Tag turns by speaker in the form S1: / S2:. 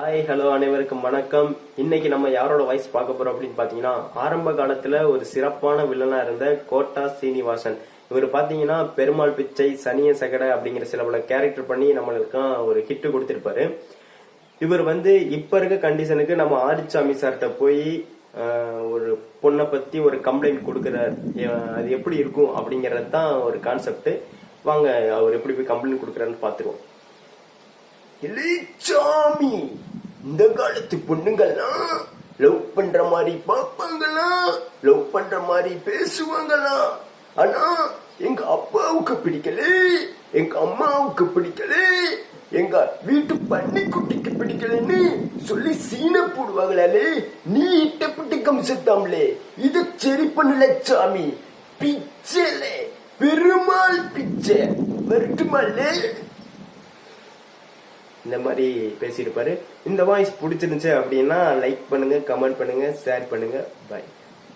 S1: Hi hello அனைவருக்கும் வணக்கம். இன்னைக்கு நம்ம யாரோட வாய்ஸ் பார்க்க போறோம் அப்படின்னு பாத்தீங்கன்னா, ஆரம்ப காலத்துல ஒரு சிறப்பான வில்லனா இருந்த கோட்டா சீனிவாசன். இவர் பாத்தீங்கன்னா பெருமாள் பிச்சை, சனிய சகட அப்படிங்கிற சில பல கேரக்டர் பண்ணி நம்மளுக்கு ஒரு ஹிட் கொடுத்திருப்பாரு. இவர் இப்ப இருக்க கண்டிஷனுக்கு நம்ம ஆதிச்சாமி சார்கிட்ட போய் ஒரு பொண்ணை பத்தி ஒரு கம்ப்ளைண்ட் கொடுக்கிறார். அது எப்படி இருக்கும் அப்படிங்கறது தான் ஒரு கான்செப்ட். வாங்க அவர் எப்படி போய் கம்ப்ளைண்ட் கொடுக்கறாருன்னு பாத்துருவோம். சாமி, இந்த காலத்து பொண்ணுங்கெல்லாம் லவ் பண்ற மாதிரி பாப்பாங்களா, லவ் பண்ற மாதிரி பேசுவாங்களா. ஆனா எங்க அப்பாவுக்கு பிடிக்கல, எங்க அம்மாவுக்கு பிடிக்கல, எங்க வீட்டு பண்ணி குட்டிக்கு பிடிக்கலன்னு சொல்லி சீன போடுவாங்களே. நீ இட்டப்பட்டு கம்சத்தாம்லே, இது சரி பண்ணல சாமி. பிச்சைல பெருமாள் பிச்சை வருட்டுமாலே. இந்த மாதிரி பேசியிருப்பாரு. இந்த வாய்ஸ் பிடிச்சிருந்துச்சு அப்படின்னா லைக் பண்ணுங்க, கமெண்ட் பண்ணுங்க, ஷேர் பண்ணுங்க. பாய்.